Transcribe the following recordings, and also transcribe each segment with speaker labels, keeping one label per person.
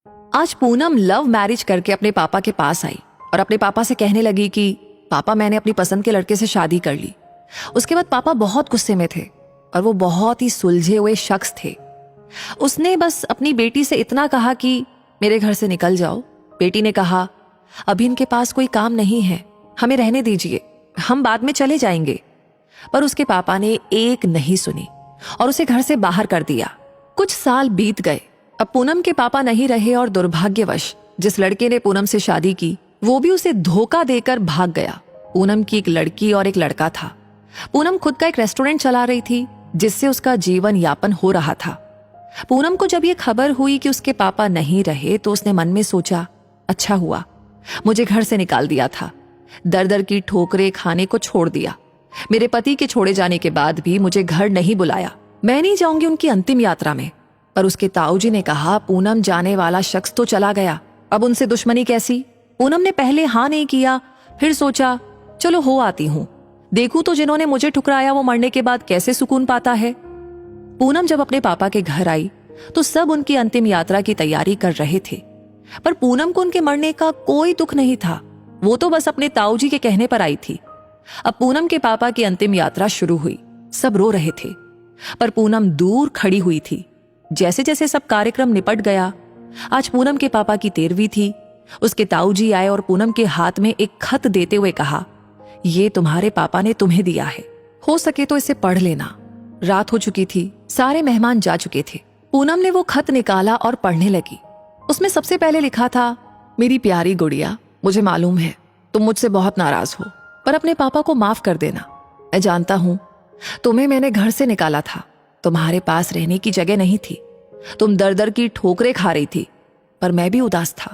Speaker 1: आज Poonam love marriage करके अपने पापा के पास आई और अपने पापा से कहने लगी कि पापा मैंने अपनी पसंद के लड़के से शादी कर ली। उसके बाद पापा बहुत गुस्से में थे और वो बहुत ही सुलझे हुए शख्स थे। उसने बस अपनी बेटी से इतना कहा कि मेरे घर से निकल जाओ। बेटी ने कहा अभी इनके पास कोई काम नहीं है, हमें रहने दीजिए, हम बाद में चले जाएंगे। पर उसके पापा ने एक नहीं सुनी और उसे घर से बाहर कर दिया। कुछ साल बीत गए। अब पूनम के पापा नहीं रहे और दुर्भाग्यवश जिस लड़के ने पूनम से शादी की वो भी उसे धोखा देकर भाग गया। पूनम की एक लड़की और एक लड़का था। पूनम खुद का एक रेस्टोरेंट चला रही थी जिससे उसका जीवन यापन हो रहा था। पूनम को जब ये खबर हुई कि उसके पापा नहीं रहे तो उसने मन में सोचा, अच्छा हुआ मुझे घर से निकाल दिया था, दर दर की ठोकरें खाने को छोड़ दिया। मेरे पति के छोड़े जाने के बाद भी मुझे घर नहीं बुलाया। मैं नहीं जाऊंगी उनकी अंतिम यात्रा में। पर उसके ताऊजी ने कहा पूनम जाने वाला शख्स तो चला गया, अब उनसे दुश्मनी कैसी। पूनम ने पहले हाँ नहीं किया, फिर सोचा चलो हो आती हूं, देखूं तो जिन्होंने मुझे ठुकराया वो मरने के बाद कैसे सुकून पाता है। पूनम जब अपने पापा के घर आई तो सब उनकी अंतिम यात्रा की तैयारी कर रहे थे, पर पूनम को उनके मरने का कोई दुख नहीं था। वो तो बस अपने ताऊजी के कहने पर आई थी। अब पूनम के पापा की अंतिम यात्रा शुरू हुई। सब रो रहे थे पर पूनम दूर खड़ी हुई थी। जैसे जैसे सब कार्यक्रम निपट गया, आज पूनम के पापा की 13वीं थी। उसके ताऊजी आए और पूनम के हाथ में एक खत देते हुए कहा, ये तुम्हारे पापा ने तुम्हें दिया है, हो सके तो इसे पढ़ लेना। रात हो चुकी थी, सारे मेहमान जा चुके थे। पूनम ने वो खत निकाला और पढ़ने लगी। उसमें सबसे पहले लिखा था, मेरी प्यारी गुड़िया, मुझे मालूम है तुम मुझसे बहुत नाराज हो, पर अपने पापा को माफ कर देना। मैं जानता हूं तुम्हें मैंने घर से निकाला था, तुम्हारे पास रहने की जगह नहीं थी, तुम दर दर की ठोकरें खा रही थी, पर मैं भी उदास था,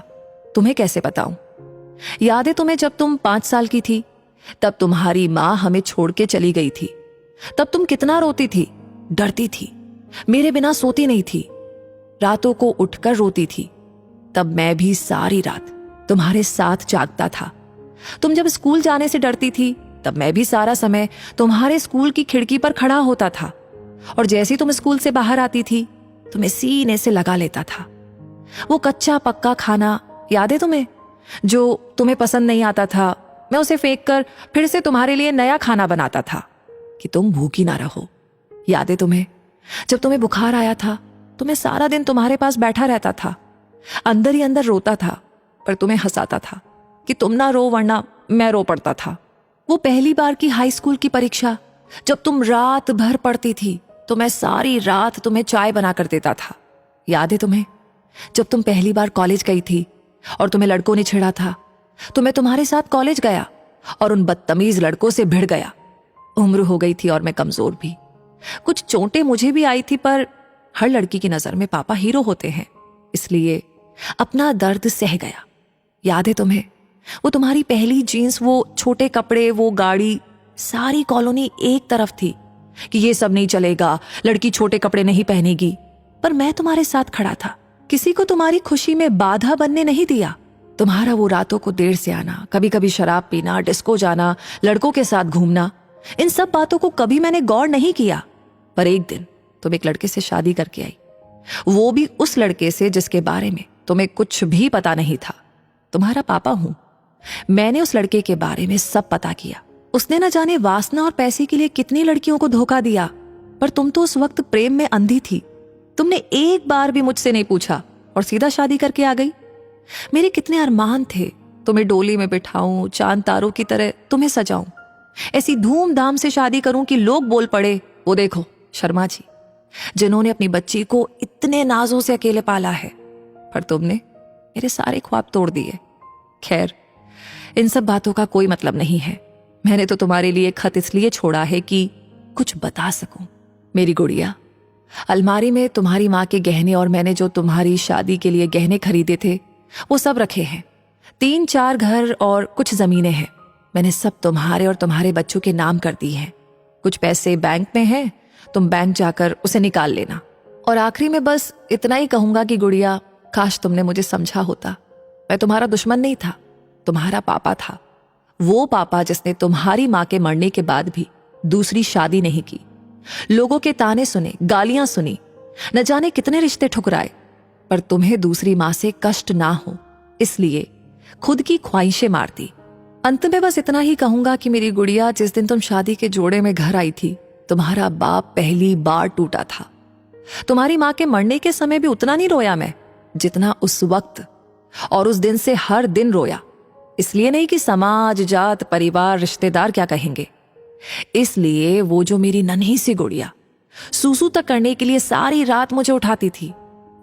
Speaker 1: तुम्हें कैसे बताऊं। याद है तुम्हें जब तुम 5 साल की थी, तब तुम्हारी माँ हमें छोड़ के चली गई थी। तब तुम कितना रोती थी, डरती थी, मेरे बिना सोती नहीं थी, रातों को उठकर रोती थी। तब मैं भी सारी रात तुम्हारे साथ जागता था। तुम जब स्कूल जाने से डरती थी तब मैं भी सारा समय तुम्हारे स्कूल की खिड़की पर खड़ा होता था, और जैसे ही तुम स्कूल से बाहर आती थी तुम्हें सीने से लगा लेता था। वो कच्चा पक्का खाना याद है तुम्हें, जो तुम्हें पसंद नहीं आता था, मैं उसे फेंक कर फिर से तुम्हारे लिए नया खाना बनाता था कि तुम भूखी ना रहो। याद है तुम्हें जब तुम्हें बुखार आया था तो मैं सारा दिन तुम्हारे पास बैठा रहता था, अंदर ही अंदर रोता था, पर तुम्हें हंसाता था कि तुम ना रो वरना मैं रो पड़ता था। वो पहली बार की हाई स्कूल की परीक्षा जब तुम रात भर पढ़ती थी तो मैं सारी रात तुम्हें चाय बना कर देता था। याद है तुम्हें जब तुम पहली बार कॉलेज गई थी और तुम्हें लड़कों ने छेड़ा था, तो मैं तुम्हारे साथ कॉलेज गया और उन बदतमीज लड़कों से भिड़ गया। उम्र हो गई थी और मैं कमजोर भी, कुछ चोटें मुझे भी आई थी, पर हर लड़की की नजर में पापा हीरो होते हैं, इसलिए अपना दर्द सह गया। याद है तुम्हें वो तुम्हारी पहली जीन्स, वो छोटे कपड़े, वो गाड़ी, सारी कॉलोनी एक तरफ थी कि ये सब नहीं चलेगा, लड़की छोटे कपड़े नहीं पहनेगी, पर मैं तुम्हारे साथ खड़ा था, किसी को तुम्हारी खुशी में बाधा बनने नहीं दिया। तुम्हारा वो रातों को देर से आना, कभी कभी शराब पीना, डिस्को जाना, लड़कों के साथ घूमना, इन सब बातों को कभी मैंने गौर नहीं किया। पर एक दिन तुम एक लड़के से शादी करके आई, वो भी उस लड़के से जिसके बारे में तुम्हें कुछ भी पता नहीं था। तुम्हारा पापा हूं, मैंने उस लड़के के बारे में सब पता किया। उसने न जाने वासना और पैसे के लिए कितनी लड़कियों को धोखा दिया, पर तुम तो उस वक्त प्रेम में अंधी थी। तुमने एक बार भी मुझसे नहीं पूछा और सीधा शादी करके आ गई। मेरे कितने अरमान थे, तुम्हें डोली में बिठाऊं, चांद तारों की तरह तुम्हें सजाऊं, ऐसी धूमधाम से शादी करूं कि लोग बोल पड़े, वो देखो शर्मा जी, जिन्होंने अपनी बच्ची को इतने नाजों से अकेले पाला है। पर तुमने मेरे सारे ख्वाब तोड़ दिए। खैर, इन सब बातों का कोई मतलब नहीं है। मैंने तो तुम्हारे लिए खत इसलिए छोड़ा है कि कुछ बता सकूं। मेरी गुड़िया, अलमारी में तुम्हारी माँ के गहने और मैंने जो तुम्हारी शादी के लिए गहने खरीदे थे वो सब रखे हैं। 3-4 घर और कुछ जमीनें हैं, मैंने सब तुम्हारे और तुम्हारे बच्चों के नाम कर दी हैं। कुछ पैसे बैंक में हैं, तुम बैंक जाकर उसे निकाल लेना। और आखिरी में बस इतना ही कहूंगा कि गुड़िया, काश तुमने मुझे समझा होता। मैं तुम्हारा दुश्मन नहीं था, तुम्हारा पापा था, वो पापा जिसने तुम्हारी माँ के मरने के बाद भी दूसरी शादी नहीं की, लोगों के ताने सुने, गालियां सुनी, न जाने कितने रिश्ते ठुकराए, पर तुम्हें दूसरी माँ से कष्ट ना हो इसलिए खुद की ख्वाहिशें मार दी। अंत में बस इतना ही कहूंगा कि मेरी गुड़िया, जिस दिन तुम शादी के जोड़े में घर आई थी, तुम्हारा बाप पहली बार टूटा था। तुम्हारी माँ के मरने के समय भी उतना नहीं रोया मैं जितना उस वक्त, और उस दिन से हर दिन रोया। इसलिए नहीं कि समाज, जात, परिवार, रिश्तेदार क्या कहेंगे, इसलिए वो जो मेरी नन्ही सी गुड़िया सूसू तक करने के लिए सारी रात मुझे उठाती थी,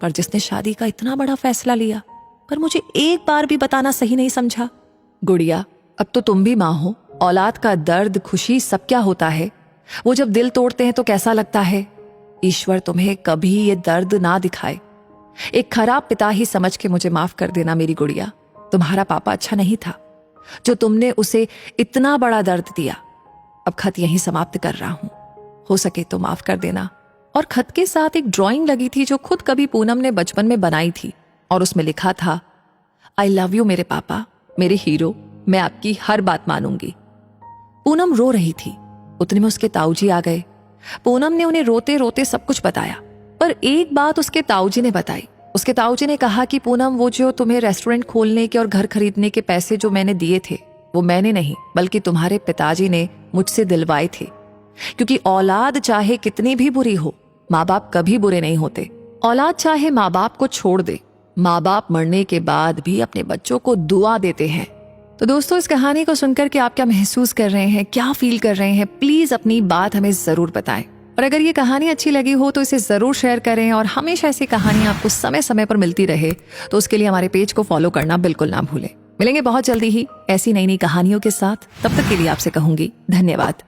Speaker 1: पर जिसने शादी का इतना बड़ा फैसला लिया पर मुझे एक बार भी बताना सही नहीं समझा। गुड़िया, अब तो तुम भी माँ हो। औलाद का दर्द, खुशी सब क्या होता है, वो जब दिल तोड़ते हैं तो कैसा लगता है। ईश्वर तुम्हें कभी ये दर्द ना दिखाए। एक खराब पिता ही समझ के मुझे माफ कर देना मेरी गुड़िया। तुम्हारा पापा अच्छा नहीं था जो तुमने उसे इतना बड़ा दर्द दिया। अब खत यहीं समाप्त कर रहा हूं, हो सके तो माफ कर देना। और खत के साथ एक ड्राइंग लगी थी जो खुद कभी पूनम ने बचपन में बनाई थी, और उसमें लिखा था, आई लव यू मेरे पापा, मेरे हीरो, मैं आपकी हर बात मानूंगी। पूनम रो रही थी, उतने में उसके ताऊजी आ गए। पूनम ने उन्हें रोते रोते सब कुछ बताया, पर एक बात उसके ताऊजी ने बताई। उसके ताऊजी ने कहा कि पूनम, वो जो तुम्हें रेस्टोरेंट खोलने के और घर खरीदने के पैसे जो मैंने दिए थे, वो मैंने नहीं बल्कि तुम्हारे पिताजी ने मुझसे दिलवाए थे। क्योंकि औलाद चाहे कितनी भी बुरी हो, माँ बाप कभी बुरे नहीं होते। औलाद चाहे माँ बाप को छोड़ दे, माँ बाप मरने के बाद भी अपने बच्चों को दुआ देते हैं। तो दोस्तों, इस कहानी को सुनकर के आप क्या महसूस कर रहे हैं, क्या फील कर रहे हैं, प्लीज अपनी बात हमें जरूर बताएं। और अगर ये कहानी अच्छी लगी हो तो इसे जरूर शेयर करें, और हमेशा ऐसी कहानियां आपको समय समय पर मिलती रहे तो उसके लिए हमारे पेज को फॉलो करना बिल्कुल ना भूलें। मिलेंगे बहुत जल्दी ही ऐसी नई नई कहानियों के साथ। तब तक के लिए आपसे कहूंगी धन्यवाद।